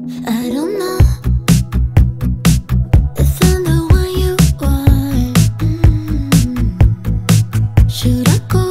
I don't know if I'm the one you want. Should I go,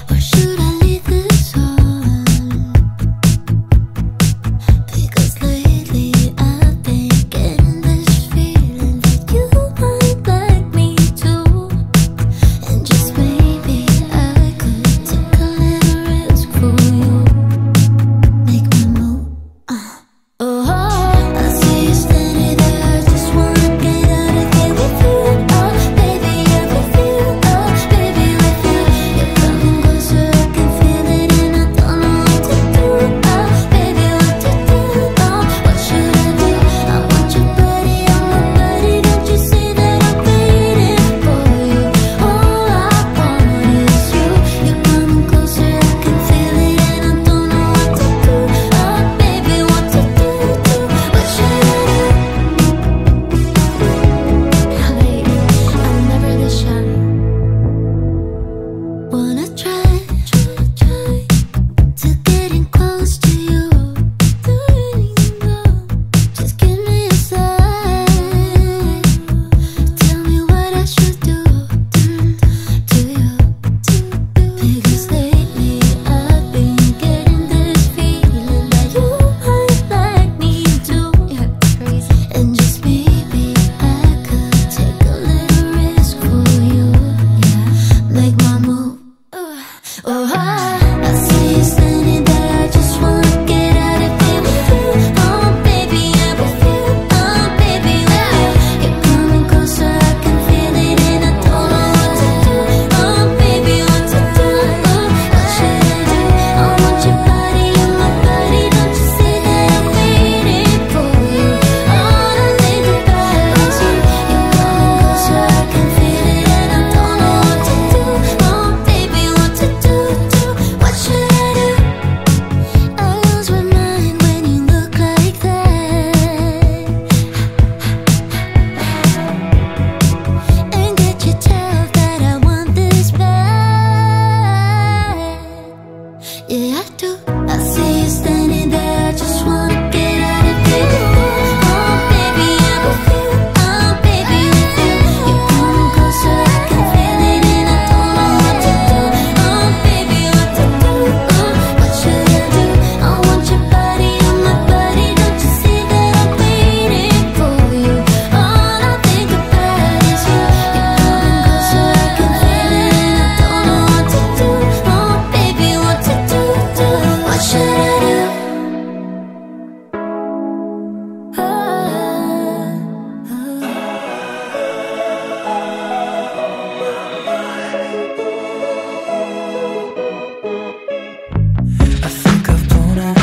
or should I leave this on? Because lately I've been getting this feeling that you might like me too. And just maybe I could take a little risk for you. Make me move. Oh, I see you standing there. I just wanna get out of here with you. Oh, baby, I with you. Oh, baby, with you. You're coming closer, I can feel it, and I don't know what to do. Oh, baby, what to do? Oh, what should I do? I want your body on my body. Don't you see that I'm waiting for you? All I want is you. You're coming closer, I can feel it, and I don't know what to do. Oh, baby, what to do? What should I do? I'm never this shy. Wanna try to getting close to you. Just give me a sign. Tell me what I should do to you. Because lately I've been getting this feeling that you might like me too. And just maybe I could take a little risk for you. Make my move. Oh, I see you standing there. I just wanna get out of here with you. Oh, baby, I'm with you. Oh, baby, with you. You're coming closer, I can feel it, and I don't know what to do. Oh, baby, what to do? What should I do? I want your body on my body. Don't you see that I'm waiting for you? All I think about is you. You're coming closer, I can feel it, and I don't know what to do. Oh, baby, what to do? What should I do? I lose my mind when you look like that, and get you tell that I want this back. Yeah, I do. I see you standing there. I just wanna get out of here. Oh, baby, I'm with you. Oh, baby, with you. You're coming closer, I can feel it, and I don't know what to do. Oh, baby, what to do? What should I do? I want your body on my body. Don't you see that I'm waiting for you? All I think about is you. You're coming closer, I can feel it, and I don't know what to do. Oh, baby, what to do? What should I do? I think I've blown it,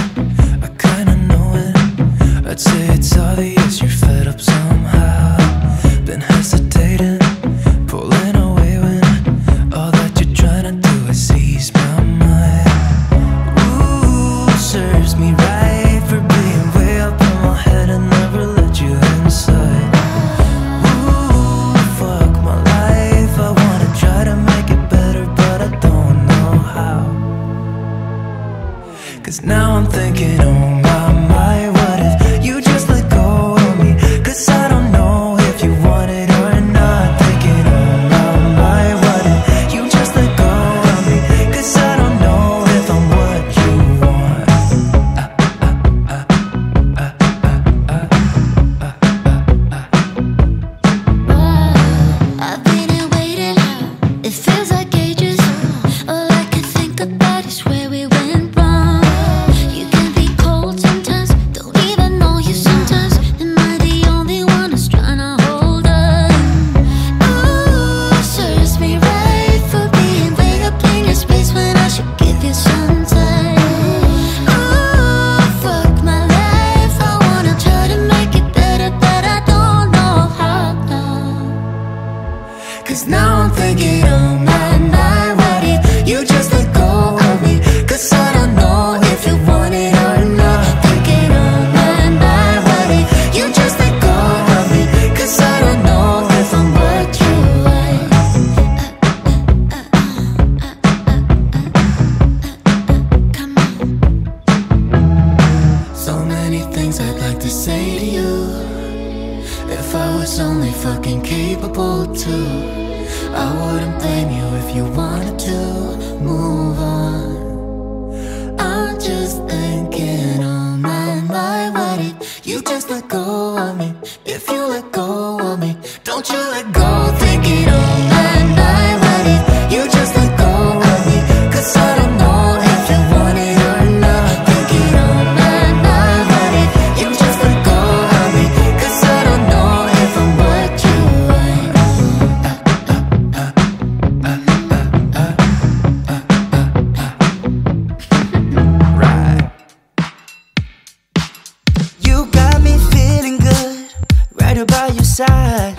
I kinda know it. I'd say it's obvious you're fed up somehow. Been hesitating, pulling away when all that you're trying to do is ease my mind. Ooh, serves me right for being way up in my head and never let you inside. Ooh, fuck my life, I wanna try to make it better, but I don't know how. Cause now I'm thinking, oh my, what if you just let go of me? Cause I don't know if you want it or not. Thinking, oh my, what if you just let go of me? Cause I don't know if I'm what you want. I've been here waiting. It feels like ages. All I can think about is where we went wrong. You can be cold sometimes. Don't things I'd like to say to you. If I was only fucking capable to, I wouldn't blame you if you wanted to move on. I'm just thinking on my mind, why did you just let go of me? If you let go of me, don't you let go. Thinking on my mind, why did you just let go of me? 'Cause I don't know if you want it or not. Thinking on my mind, why did you just let go of me? 'Cause I don't know if I'm what you want. Right. You got me feeling good, right about your side.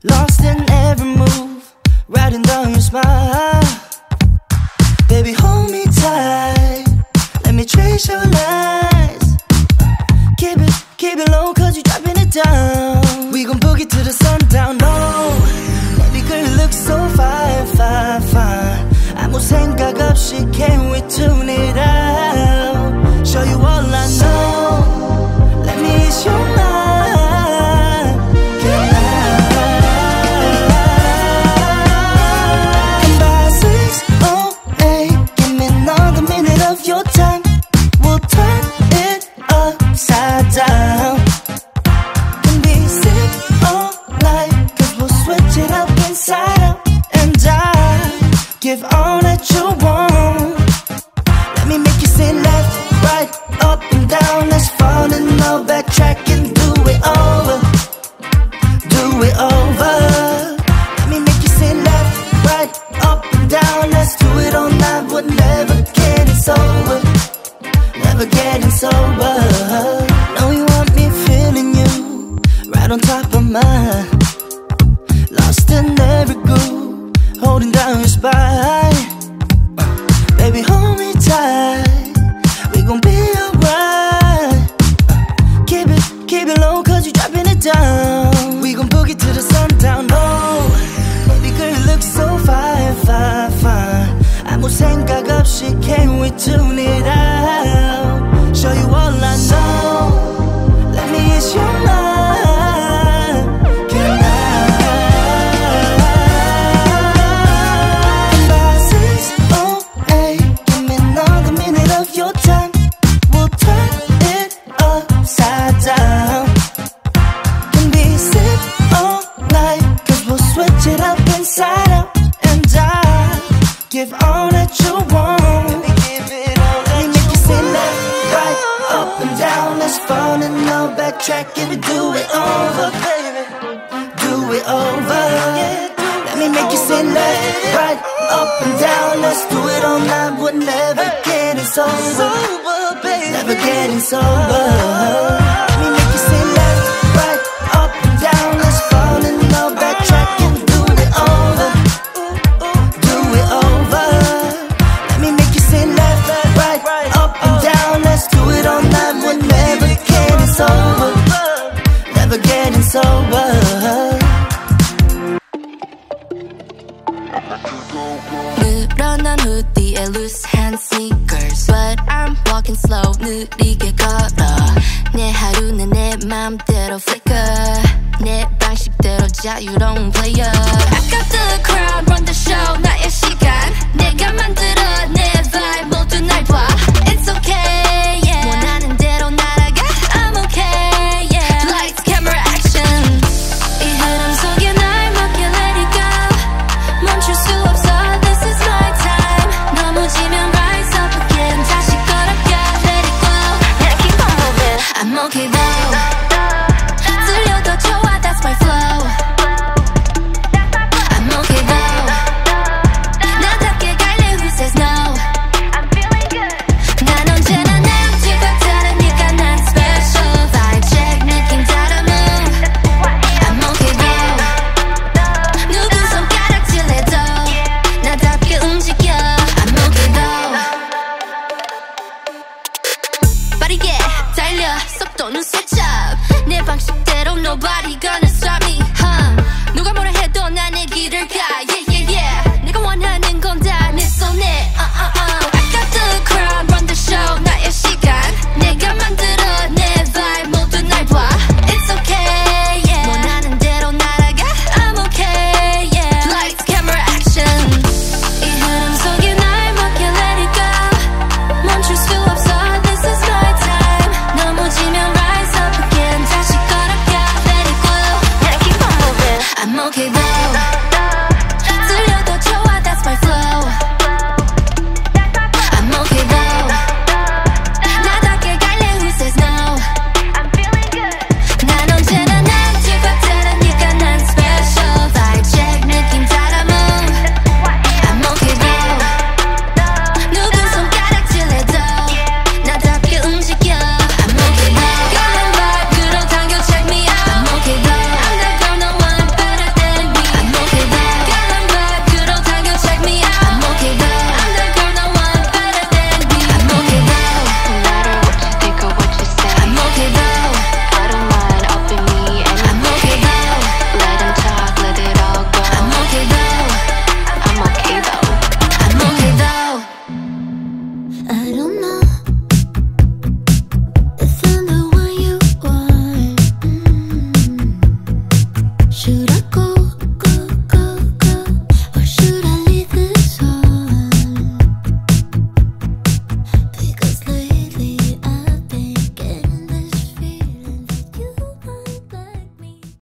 Lost in every move, writing down your smile. Baby, hold me tight, let me trace your lies. Keep it low, 'cause you dropping it down. We gon' boogie to the sundown, no. Baby girl, you look so fine, fine, fine. 아무 생각 없이 can we tune it out? Show you all I know, let me ease your mind. Can I? And by 6:08, give me another minute of your time. We'll turn it upside down. Can be sick all night, 'cause we'll switch it up inside out. And I give all that you want. Let me make you say left, right, up and down. Let's fall in love, backtrack and do it over. Do it over. Let me make you say left, right, up and down. Let's do it all night, we're never getting sober. Never getting sober. Know you want me feeling you, right on top of mine. Lost in every groove, holding down your spine. Baby, hold me tight, we gon' be alright. Keep it low, 'cause you dropping it down. We gon' boogie to the sundown, no. Baby girl, you look so fine, fine, fine. 아무 생각 없이 can we tune it out? Show you all I know, let me ease your mind. Can I? And by 6:08, give me another minute of your time. We'll turn it upside down. Can be sick all night, 'cause we'll switch it up inside out. And I give all that you want. Let me give it all. Let me make you say left, right, up and down. Let's fall in love, backtrack and do it over, baby. Do it over. Let me make you say left, right, up and down. Let's do it all night, we're never getting sober. Never getting sober. Let me make you say left, right, up and down. Let's fall in love, backtrack and do it over. Do it over. Let me make you say left, right, up and down. Let's do it all night, we're never getting sober. Never getting sober. 늘어난 후디에 loose hand sneakers, but I'm walking slow, 느리게 걸어. 내 하루는 내 맘대로 flicker, 내 방식대로 자유로운 player. I got the crowd, run the show, 나의 시간. 내가 만들어 내 vibe, 모두 날 봐. It's okay, yeah. 원하는 대로 날아가, I'm okay, yeah. Lights, camera, action. 이 흐름 속에 날 맡겨 let it go. 멈출 수 없어, this is my time. 넘어지면 rise up again. 다시 걸어가, let it go. Yeah, keep on moving. I'm okay though. 들려도 좋아, that's my flow. I'm okay though. 나답게 갈래, who says no. I'm feeling good. 난 언제나 내 앞뒤가 다르니까 난 special. Vibe check, 느낌 다른 move. I'm okay though. 누구 손가락질해도 나답게 움직여. I'm okay though. 빠르게 달려, 속도는 switch up. 내 방식대로 nobody gonna stop me. 누가 뭐라 해도 난 내 길을 가. Yeah, yeah, yeah. 내가 원하는 건 다 내 손에. I got the crowd, run the show, 나의 시간. 내가 만든